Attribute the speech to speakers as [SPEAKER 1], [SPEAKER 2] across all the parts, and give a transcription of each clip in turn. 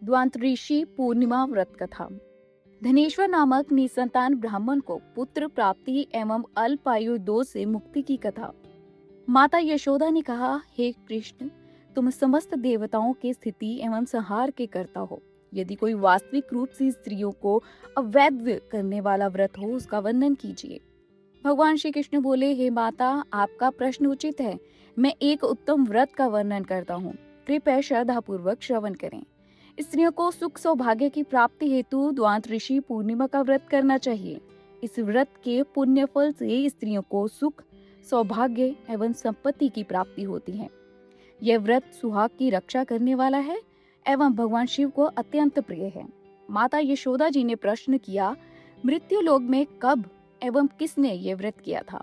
[SPEAKER 1] द्वांत ऋषि पूर्णिमा व्रत कथा। धनेश्वर नामक निसंतान ब्राह्मण को पुत्र प्राप्ति एवं अल्पायु दोष से मुक्ति की कथा। माता यशोदा ने कहा, हे कृष्ण, तुम समस्त देवताओं के स्थिति एवं संहार के कर्ता हो। यदि कोई वास्तविक रूप से स्त्रियों को अवैध करने वाला व्रत हो, उसका वर्णन कीजिए। भगवान श्री कृष्ण बोले, हे माता, आपका प्रश्न उचित है। मैं एक उत्तम व्रत का वर्णन करता हूँ, कृपया श्रद्धा पूर्वक श्रवण करें। स्त्रियों को सुख सौभाग्य की प्राप्ति हेतु द्वांत ऋषि पूर्णिमा का व्रत करना चाहिए। इस व्रत के पुण्य फल से स्त्रियों को सुख, सौभाग्य एवं संपत्ति की प्राप्ति होती है। यह व्रत सुहाग की रक्षा करने वाला है एवं भगवान शिव को अत्यंत प्रिय है। माता यशोदा जी ने प्रश्न किया, मृत्यु लोक में कब एवं किसने ये व्रत किया था?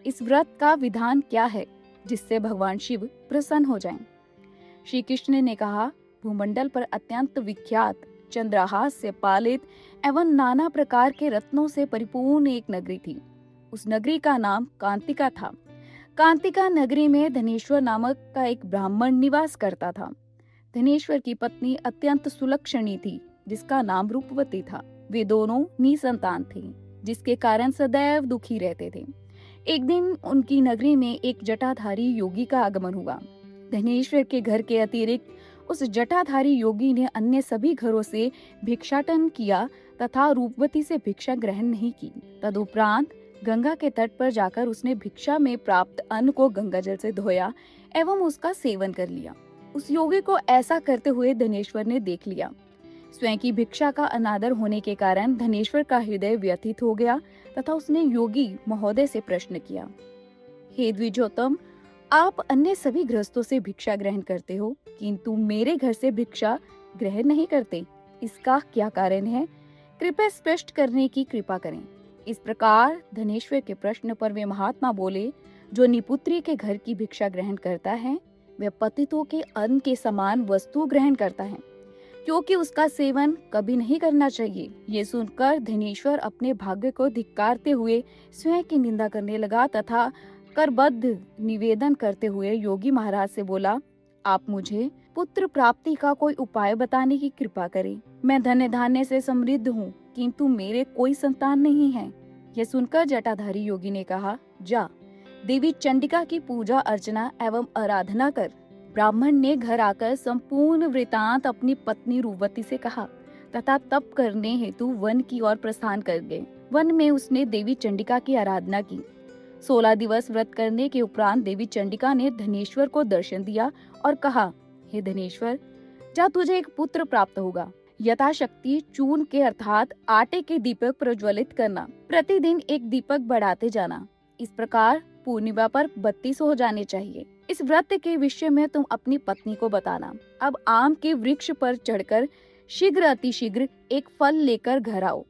[SPEAKER 1] इस व्रत का विधान क्या है जिससे भगवान शिव प्रसन्न हो जाएं? श्री कृष्ण ने कहा, भूमंडल पर अत्यंत विख्यात चंद्रहास से पालित एवं नाना प्रकार के रत्नों से परिपूर्ण एक नगरी थी। उस नगरी का नाम कांतिका था। कांतिका नगरी में धनेश्वर नामक का एक ब्राह्मण निवास करता था। धनेश्वर की पत्नी अत्यंत सुलक्षणी थी, जिसका नाम रूपवती था। वे दोनों निसंतान थे, जिसके कारण सदैव दुखी रहते थे। एक दिन उनकी नगरी में एक जटाधारी योगी का आगमन हुआ। धनेश्वर के घर के अतिरिक्त उस जटाधारी योगी ने अन्य सभी घरों से भिक्षाटन किया तथा रूपवती से भिक्षा ग्रहण नहीं की। तदुपरांत गंगा के तट पर जाकर उसने भिक्षा में प्राप्त अन्न को गंगा जल से धोया एवं उसका सेवन कर लिया। उस योगी को ऐसा करते हुए धनेश्वर ने देख लिया। स्वयं की भिक्षा का अनादर होने के कारण धनेश्वर का हृदय व्यथित हो गया तथा उसने योगी महोदय से प्रश्न किया, हे द्विजोत्तम, आप अन्य सभी गृहस्थों से भिक्षा ग्रहण करते हो, किंतु मेरे घर से भिक्षा ग्रहण नहीं करते। इसका क्या कारण है? कृपया स्पष्ट करने की कृपा करें। इस प्रकार धनेश्वर के प्रश्न पर वे महात्मा बोले, जो निपुत्री के घर की भिक्षा ग्रहण करता है, वह पतितों के अन्न के समान वस्तु ग्रहण करता है, क्योंकि उसका सेवन कभी नहीं करना चाहिए। ये सुनकर धनेश्वर अपने भाग्य को धिक्कारते हुए स्वयं की निंदा करने लगा तथा करबद्ध निवेदन करते हुए योगी महाराज से बोला, आप मुझे पुत्र प्राप्ति का कोई उपाय बताने की कृपा करें। मैं धन धान्य से समृद्ध हूँ, किंतु मेरे कोई संतान नहीं है। यह सुनकर जटाधारी योगी ने कहा, जा देवी चंडिका की पूजा अर्चना एवं आराधना कर। ब्राह्मण ने घर आकर संपूर्ण वृतांत अपनी पत्नी रूपवती से कहा तथा तप करने हेतु वन की ओर प्रस्थान कर गए। वन में उसने देवी चंडिका की आराधना की। 16 दिवस व्रत करने के उपरांत देवी चंडिका ने धनेश्वर को दर्शन दिया और कहा, हे धनेश्वर, जा तुझे एक पुत्र प्राप्त होगा। यथाशक्ति चूर्ण के अर्थात आटे के दीपक प्रज्वलित करना। प्रतिदिन एक दीपक बढ़ाते जाना। इस प्रकार पूर्णिमा पर 32 हो जाने चाहिए। इस व्रत के विषय में तुम अपनी पत्नी को बताना। अब आम के वृक्ष पर चढ़कर शीघ्र अतिशीघ्र एक फल लेकर घर आओ।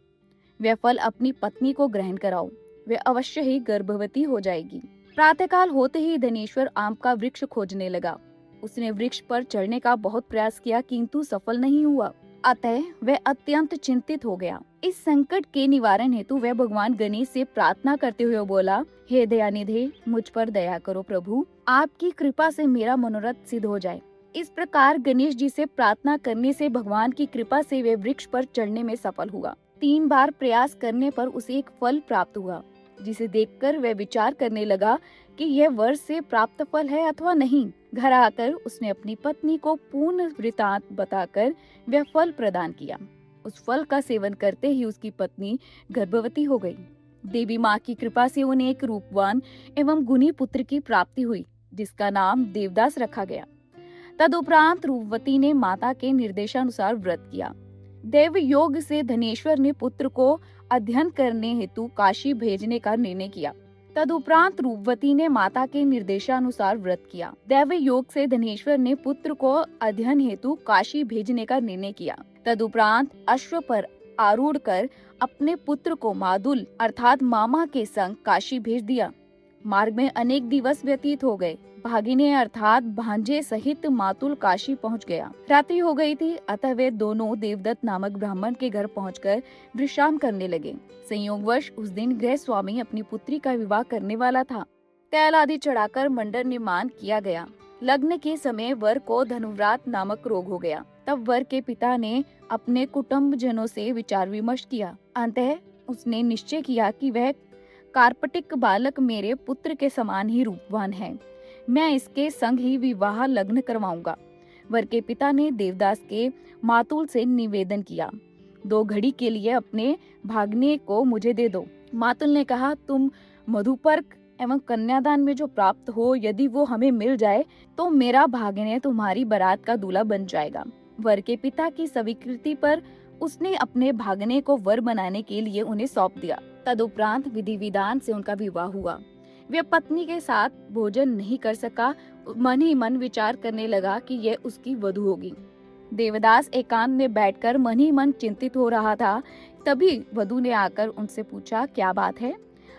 [SPEAKER 1] वह फल अपनी पत्नी को ग्रहण कराओ, वे अवश्य ही गर्भवती हो जाएगी। प्रातःकाल होते ही धनेश्वर आम का वृक्ष खोजने लगा। उसने वृक्ष पर चढ़ने का बहुत प्रयास किया, किंतु सफल नहीं हुआ। अतः वह अत्यंत चिंतित हो गया। इस संकट के निवारण हेतु वह भगवान गणेश से प्रार्थना करते हुए बोला, हे दयानिधे, मुझ पर दया करो प्रभु, आपकी कृपा से मेरा मनोरथ सिद्ध हो जाए। इस प्रकार गणेश जी से प्रार्थना करने से भगवान की कृपा से वह वृक्ष पर चढ़ने में सफल हुआ। 3 बार प्रयास करने पर उसे एक फल प्राप्त हुआ, जिसे देखकर वह विचार करने लगा कि यह वर्ष से प्राप्त फल है अथवा नहीं। घर आकर उसने अपनी पत्नी को पूर्ण वृतांत बताकर वह फल प्रदान किया। उस फल का सेवन करते ही उसकी पत्नी गर्भवती हो गई। देवी माँ की कृपा से उन्हें एक रूपवान एवं गुणी पुत्र की प्राप्ति हुई, जिसका नाम देवदास रखा गया। तदुपरांत रूपवती ने माता के निर्देशानुसार व्रत किया। देव योग से धनेश्वर ने पुत्र को अध्ययन करने हेतु काशी भेजने का निर्णय किया। तदुपरांत रूपवती ने माता के निर्देशानुसार व्रत किया। दैव योग से धनेश्वर ने पुत्र को अध्ययन हेतु काशी भेजने का निर्णय किया। तदुपरांत अश्व पर आरूढ़ कर अपने पुत्र को मादुल अर्थात मामा के संग काशी भेज दिया। मार्ग में अनेक दिवस व्यतीत हो गए। भागिने अर्थात भांजे सहित मातुल काशी पहुंच गया। रात्रि हो गई थी, अतः वे दोनों देवदत्त नामक ब्राह्मण के घर पहुंचकर विश्राम करने लगे। संयोगवश उस दिन गृह स्वामी अपनी पुत्री का विवाह करने वाला था। तैल आदि चढ़ाकर मंडप निर्माण किया गया। लग्न के समय वर को धनुव्रात नामक रोग हो गया। तब वर के पिता ने अपने कुटुंब जनों से विचार विमर्श किया। अंततः उसने निश्चय किया कि वह कार्पटिक बालक मेरे पुत्र के समान ही रूपवान है, मैं इसके संग ही विवाह लग्न करवाऊंगा। वर के पिता ने देवदास के मातुल से निवेदन किया, 2 घड़ी के लिए अपने भागने को मुझे दे दो। मातुल ने कहा, तुम मधुपर्क एवं कन्यादान में जो प्राप्त हो, यदि वो हमें मिल जाए तो मेरा भागने तुम्हारी बारात का दूल्हा बन जाएगा। वर के पिता की स्वीकृति पर उसने अपने भागने को वर बनाने के लिए उन्हें सौंप दिया। तदुपरांत विधि विधान से उनका विवाह हुआ। वह पत्नी के साथ भोजन नहीं कर सका, मन ही मन विचार करने लगा कि यह उसकी वधू होगी। देवदास एकांत में बैठकर मन ही मन चिंतित हो रहा था। तभी वधू ने आकर उनसे पूछा, क्या बात है?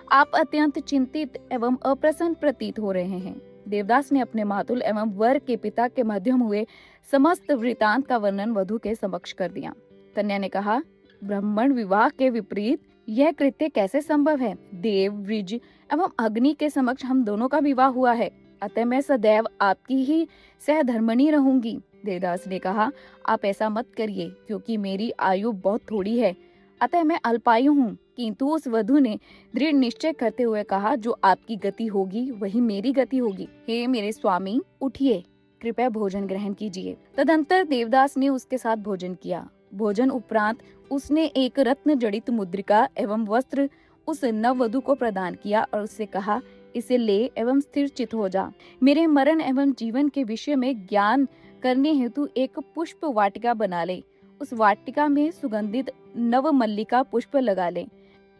[SPEAKER 1] आप अत्यंत चिंतित एवं अप्रसन्न प्रतीत हो रहे हैं। देवदास ने अपने मातुल एवं वर के पिता के मध्यम हुए समस्त वृतांत का वर्णन वधू के समक्ष कर दिया। कन्या ने कहा, ब्राह्मण विवाह के विपरीत यह कृत्य कैसे संभव है? देव, वृज एवं अग्नि के समक्ष हम दोनों का विवाह हुआ है, अतः मैं सदैव आपकी ही सहधर्मिणी रहूंगी। देवदास ने कहा, आप ऐसा मत करिए, क्योंकि मेरी आयु बहुत थोड़ी है, अतः मैं अल्पायु हूँ। किंतु उस वधू ने दृढ़ निश्चय करते हुए कहा, जो आपकी गति होगी वही मेरी गति होगी। हे मेरे स्वामी, उठिए, कृपया भोजन ग्रहण कीजिए। तदंतर देवदास ने उसके साथ भोजन किया। भोजन उपरांत उसने एक रत्न जड़ित मुद्रिका एवं वस्त्र उस नववधू को प्रदान किया और उससे कहा, इसे ले एवं स्थिर चित हो जा। मेरे मरण एवं जीवन के विषय में ज्ञान करने हेतु एक पुष्प वाटिका बना ले। उस वाटिका में सुगंधित नव मल्लिका पुष्प लगा ले।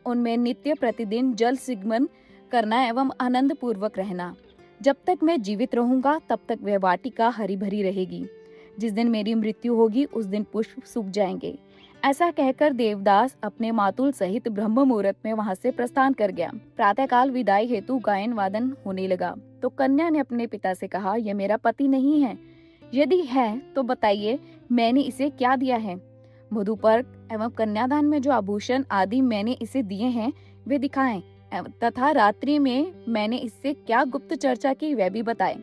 [SPEAKER 1] उनमें नित्य प्रतिदिन जल सिगमन करना एवं आनंद पूर्वक रहना। जब तक मैं जीवित रहूंगा तब तक वह वाटिका हरी भरी रहेगी। जिस दिन मेरी मृत्यु होगी उस दिन पुष्प सूख जाएंगे। ऐसा कहकर देवदास अपने मातुल सहित ब्रह्म मुहूर्त में वहां से प्रस्थान कर गया। प्रातःकाल विदाई हेतु गायन वादन होने लगा तो कन्या ने अपने पिता से कहा, यह मेरा पति नहीं है, यदि है तो बताइए मैंने इसे क्या दिया है। मधुपर्क एवं कन्यादान में जो आभूषण आदि मैंने इसे दिए हैं वे दिखाएं, तथा रात्रि में मैंने इससे क्या गुप्त चर्चा की वह भी बताएं।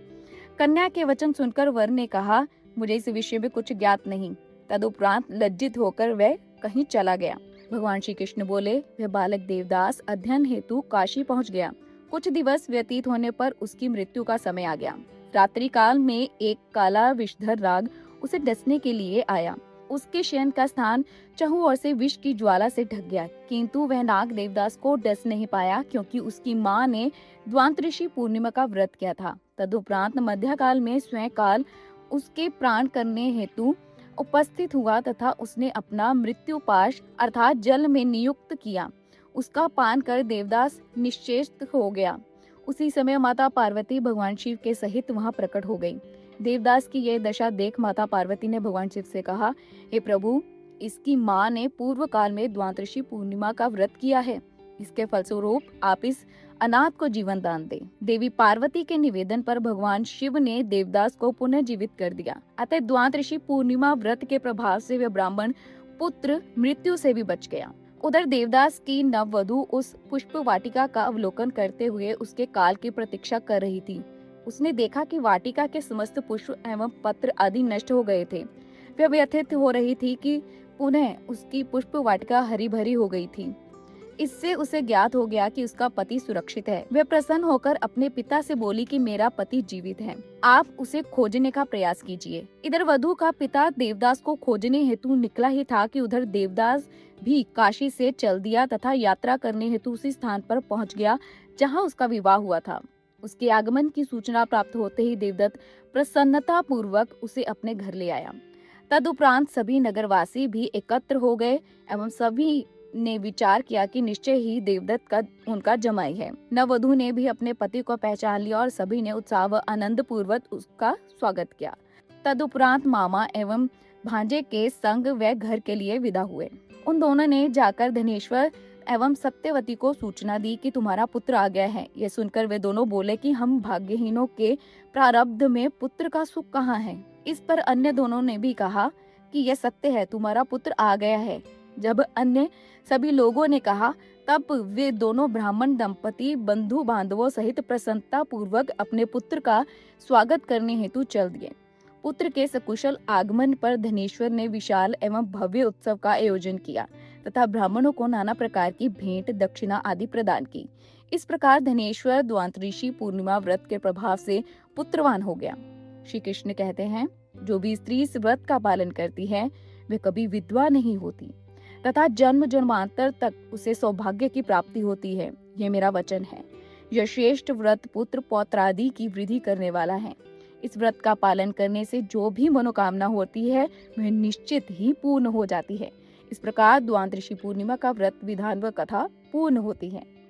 [SPEAKER 1] कन्या के वचन सुनकर वर ने कहा, मुझे इस विषय में कुछ ज्ञात नहीं। तदुपरांत लज्जित होकर वह कहीं चला गया। भगवान श्री कृष्ण बोले, वह बालक देवदास अध्ययन हेतु काशी पहुंच गया। कुछ दिवस व्यतीत होने पर उसकी मृत्यु का समय आ गया। रात्रि काल में एक काला विषधर राग उसे डसने के लिए आया। उसके शयन का स्थान चहुं ओर से विष की ज्वाला से ढक गया, किंतु वह नाग देवदास को डस नहीं पाया, क्योंकि उसकी माँ ने द्वांतऋषि पूर्णिमा का व्रत किया था। तदुपरांत मध्य काल में स्वयं काल उसके प्राण करने हेतु उपस्थित हुआ तथा उसने अपना मृत्युपाश अर्थात जल में नियुक्त किया। उसका पान कर देवदास निश्चेष हो गया। उसी समय माता पार्वती भगवान शिव के सहित वहां प्रकट हो गई। देवदास की यह दशा देख माता पार्वती ने भगवान शिव से कहा, हे प्रभु, इसकी माँ ने पूर्व काल में द्वांतऋषि पूर्णिमा का व्रत किया है, इसके फलस्वरूप आप इस अनाथ को जीवन दान दे। देवी पार्वती के निवेदन पर भगवान शिव ने देवदास को पुनः जीवित कर दिया। अतः द्वांतऋषि पूर्णिमा व्रत के प्रभाव से वह ब्राह्मण पुत्र मृत्यु से भी बच गया। उधर देवदास की नववधु उस पुष्प वाटिका का अवलोकन करते हुए उसके काल की प्रतीक्षा कर रही थी। उसने देखा कि वाटिका के समस्त पुष्प एवं पत्र आदि नष्ट हो गए थे। वह व्यथित हो रही थी कि पुनः उसकी पुष्प वाटिका हरी भरी हो गई थी। इससे उसे ज्ञात हो गया कि उसका पति सुरक्षित है। वह प्रसन्न होकर अपने पिता से बोली कि मेरा पति जीवित है, आप उसे खोजने का प्रयास कीजिए। इधर वधू का पिता देवदास को खोजने हेतु निकला ही था कि उधर देवदास भी काशी से चल दिया तथा यात्रा करने हेतु उसी स्थान पर पहुंच गया जहां उसका विवाह हुआ था। उसके आगमन की सूचना प्राप्त होते ही देवदत्त प्रसन्नता पूर्वक उसे अपने घर ले आया। तदुपरांत सभी नगरवासी भी एकत्र हो गए एवं सभी ने विचार किया कि निश्चय ही देवदत्त का उनका जमाई है। नववधु ने भी अपने पति को पहचान लिया और सभी ने उत्साह व आनंद पूर्वक उसका स्वागत किया। तदुपरांत मामा एवं भांजे के संग वे घर के लिए विदा हुए। उन दोनों ने जाकर धनेश्वर एवं सत्यवती को सूचना दी कि तुम्हारा पुत्र आ गया है। यह सुनकर वे दोनों बोले कि हम भाग्यहीनों के प्रारब्ध में पुत्र का सुख कहाँ है। इस पर अन्य दोनों ने भी कहा कि यह सत्य है, तुम्हारा पुत्र आ गया है। जब अन्य सभी लोगों ने कहा तब वे दोनों ब्राह्मण दंपति बंधु बांधवों सहित प्रसन्नता पूर्वक अपने पुत्र का स्वागत करने हेतु चल दिए। पुत्र के सकुशल आगमन पर धनेश्वर ने विशाल एवं भव्य उत्सव का आयोजन किया तथा ब्राह्मणों को नाना प्रकार की भेंट दक्षिणा आदि प्रदान की। इस प्रकार धनेश्वर द्वादशी पूर्णिमा व्रत के प्रभाव से पुत्रवान हो गया। श्री कृष्ण कहते हैं, जो भी स्त्री इस व्रत का पालन करती है वे कभी विधवा नहीं होती तथा जन्म जन्मांतर तक उसे सौभाग्य की प्राप्ति होती है। यह मेरा वचन है। यह श्रेष्ठ व्रत पुत्र पौत्रादि की वृद्धि करने वाला है। इस व्रत का पालन करने से जो भी मनोकामना होती है वह निश्चित ही पूर्ण हो जाती है। इस प्रकार द्वादशी पूर्णिमा का व्रत विधान व कथा पूर्ण होती है।